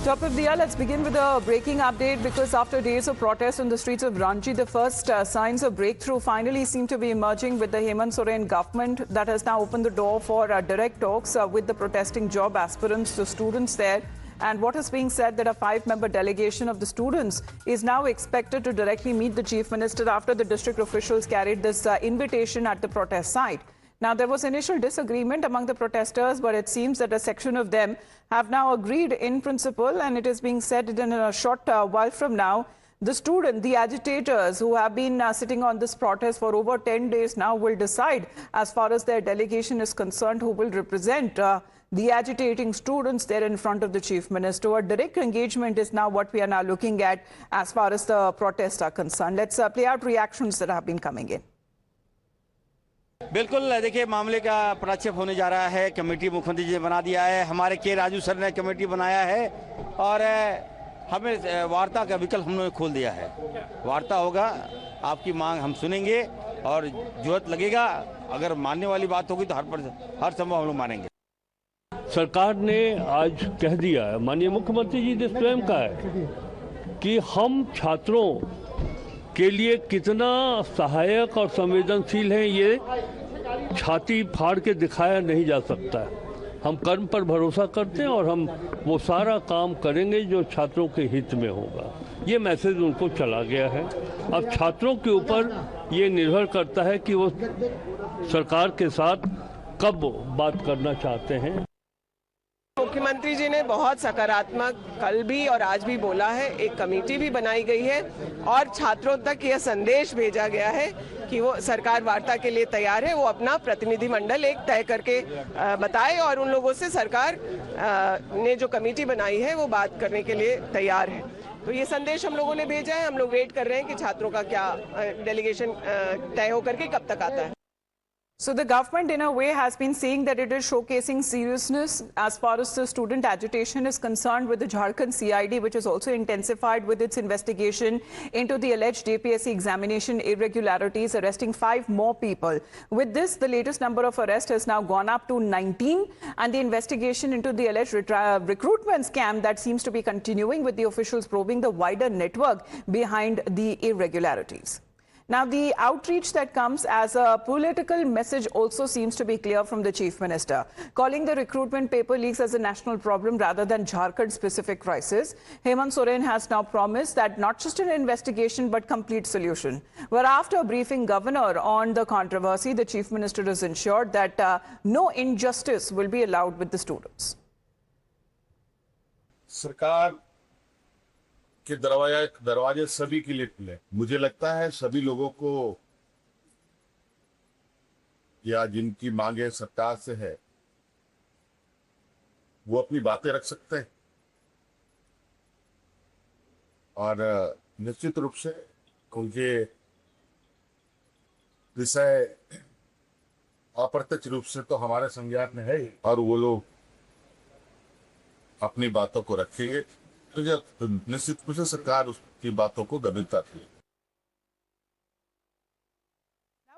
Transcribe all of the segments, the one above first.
Top of the hour, let's begin with a breaking update because after days of protest on the streets of Ranchi, the first signs of breakthrough finally seem to be emerging with the Hemant Soren government that has now opened the door for direct talks with the protesting job aspirants to students there. And what is being said that a 5-member delegation of the students is now expected to directly meet the Chief Minister after the district officials carried this invitation at the protest site. Now, there was initial disagreement among the protesters, but it seems that a section of them have now agreed in principle, and it is being said that in a short while from now, the agitators who have been sitting on this protest for over 10 days now will decide, as far as their delegation is concerned, who will represent the agitating students there in front of the Chief Minister. A direct engagement is now what we are now looking at as far as the protests are concerned. Let's play out reactions that have been coming in. बिल्कुल देखिए मामले का पटाक्षेप होने जा रहा है। Committee मुख्यमंत्री जी ने बना दिया है, हमारे के राजू सर ने कमेटी बनाया है और हमें वार्ता का विकल्प हम लोगों ने खोल दिया है। वार्ता होगा, आपकी मांग हम सुनेंगे और जरूरत लगेगा अगर मानने वाली बात होगी तो हर संभव हम लोग मानेंगे। सरकार ने आज कह दिया है, माननीय मुख्यमंत्री जी ने स्वयं कहा है कि हम छात्रों के लिए कितना सहायक और संवेदनशील हैं, ये छाती फाड़ के दिखाया नहीं जा सकता है। हम कर्म पर भरोसा करते हैं और हम वो सारा काम करेंगे जो छात्रों के हित में होगा। ये मैसेज उनको चला गया है। अब छात्रों के ऊपर ये निर्भर करता है कि वो सरकार के साथ कब बात करना चाहते हैं। मुख्यमंत्री जी ने बहुत सकारात्मक कल भी और आज भी बोला है। एक कमेटी भी बनाई गई है और छात्रों तक यह संदेश भेजा गया है कि वो सरकार वार्ता के लिए तैयार है। वो अपना प्रतिनिधिमंडल एक तय करके बताए और उन लोगों से सरकार ने जो कमेटी बनाई है वो बात करने के लिए तैयार है। तो ये संदेश हम लोगों ने भेजा है। हम लोग वेट कर रहे हैं कि छात्रों का क्या डेलीगेशन तय होकर के कब तक आता है। So the government in a way has been saying that it is showcasing seriousness as far as the student agitation is concerned with the Jharkhand CID, which has also intensified with its investigation into the alleged JPSC examination irregularities, arresting 5 more people. With this, the latest number of arrests has now gone up to 19, and the investigation into the alleged recruitment scam that seems to be continuing with the officials probing the wider network behind the irregularities. Now, the outreach that comes as a political message also seems to be clear from the Chief Minister, calling the recruitment paper leaks as a national problem rather than Jharkhand-specific crisis. Hemant Soren has now promised that not just an investigation but complete solution. Where after briefing Governor on the controversy, the Chief Minister has ensured that no injustice will be allowed with the students. सरकार के दरवाजे सभी के लिए खुले। मुझे लगता है सभी लोगों को या जिनकी मांगे सरकार से है वो अपनी बातें रख सकते हैं और निश्चित रूप से उनके विषय अप्रत्यक्ष रूप से तो हमारे संज्ञान में है ही और वो लोग अपनी बातों को रखेंगे तो जब निश्चित रूप से सरकार उसकी बातों को गंभीरता से।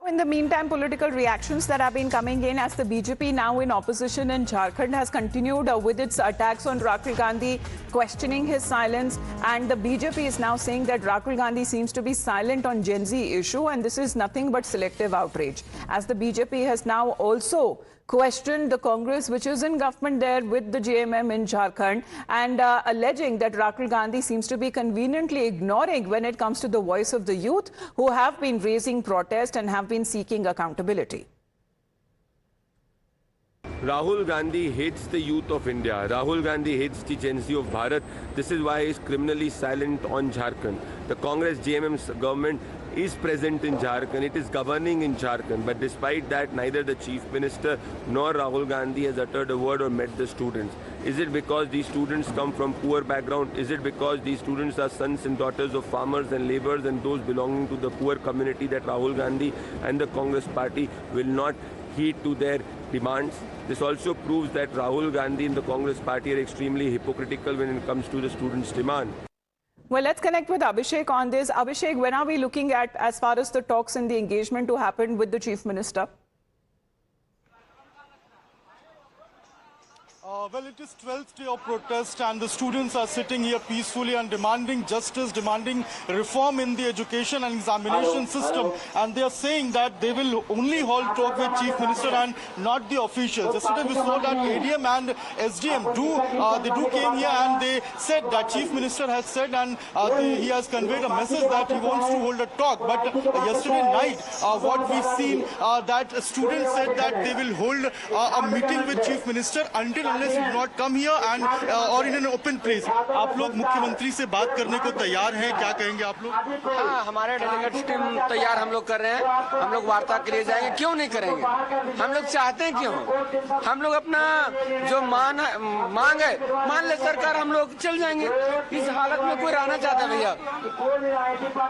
In the meantime, political reactions that have been coming in as the BJP now in opposition in Jharkhand has continued with its attacks on Rahul Gandhi, questioning his silence, and the BJP is now saying that Rahul Gandhi seems to be silent on Gen Z issue, and this is nothing but selective outrage. As the BJP has now also questioned the Congress, which is in government there with the JMM in Jharkhand, and alleging that Rahul Gandhi seems to be conveniently ignoring when it comes to the voice of the youth who have been raising protest and have been seeking accountability. Rahul Gandhi hates the youth of India. Rahul Gandhi hates the Gen Z of Bharat. This is why he is criminally silent on Jharkhand. The Congress JMM government is present in Jharkhand. It is governing in Jharkhand. But despite that, neither the Chief Minister nor Rahul Gandhi has uttered a word or met the students. Is it because these students come from poor background? Is it because these students are sons and daughters of farmers and laborers and those belonging to the poor community that Rahul Gandhi and the Congress party will not heed to their demands? This also proves that Rahul Gandhi and the Congress party are extremely hypocritical when it comes to the students' demand. Well, let's connect with Abhishek on this. Abhishek, when are we looking at as far as the talks and the engagement to happen with the Chief Minister? Well, it is 12th day of protest and the students are sitting here peacefully and demanding justice, demanding reform in the education and examination system. And they are saying that they will only hold talk with Chief Minister and not the officials. Yesterday we saw that ADM and SDM came here and they said that Chief Minister has said and he has conveyed a message that he wants to hold a talk. But yesterday night, what we've seen that students said that they will hold a meeting with Chief Minister until unless you do not come here and or in an open place. आप लोग मुख्यमंत्री से बात करने को तैयार हैं, क्या कहेंगे आप लोग? हाँ, हमारे डेलीगेट्स टीम तैयार हम लोग कर रहे हैं, हम लोग वार्ता के लिए जाएंगे, क्यों नहीं करेंगे? हम लोग चाहते हैं क्यों? हम लोग अपना जो मांग है मान ले सरकार, हम लोग चल जाएंगे। इस हालत में कोई रहना चाहता है भैया?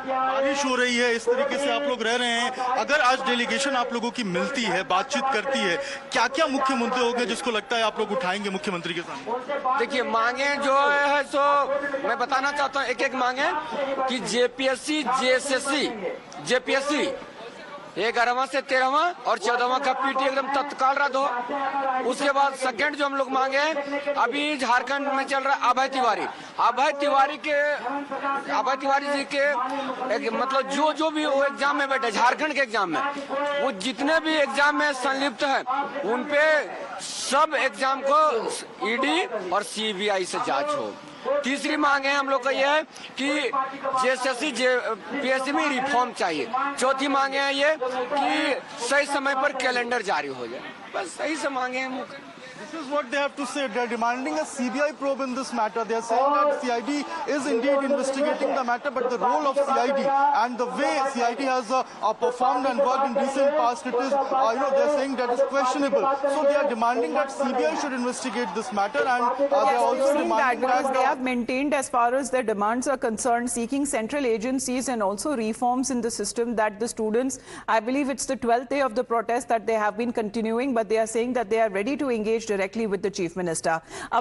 बारिश हो रही है, इस तरीके से आप लोग रह रहे हैं। अगर आज डेलीगेशन आप लोगों की मिलती है, बातचीत करती है, क्या क्या मुख्य मुद्दे होंगे जिसको लगता है आप लोग उठाएंगे मुख्यमंत्री के सामने? देखिए, मांगे जो है सो मैं बताना चाहता हूँ, एक एक मांगे कि जेपीएससी, जेपीएससी 11वां से 13वां और 14वां का पीटी एकदम तत्काल रद्द हो। उसके बाद सेकंड जो हम लोग मांगे हैं, अभी झारखंड में चल रहा है अभय तिवारी जी के मतलब जो भी वो एग्जाम में बैठे, झारखंड के एग्जाम में, वो जितने भी एग्जाम में संलिप्त है उन पे सब एग्जाम को ईडी और सीबीआई से जांच हो। तीसरी मांग है हम लोग का ये है कि जेएसएससी जेपीएससी में रिफॉर्म चाहिए। चौथी मांगे हैं ये कि सही समय पर कैलेंडर जारी हो जाए। बस सही से मांगे हैं। This is what they have to say. They are demanding a CBI probe in this matter. They are saying that CID is indeed investigating the matter, but the role of CID and the way CID has performed and worked in recent past, it is, they are saying that is questionable. So they are demanding that CBI should investigate this matter, and they are also demanding because that they have maintained, as far as their demands are concerned, seeking central agencies and also reforms in the system, that the students, I believe it's the 12th day of the protest that they have been continuing, but they are saying that they are ready to engage directly with the Chief Minister.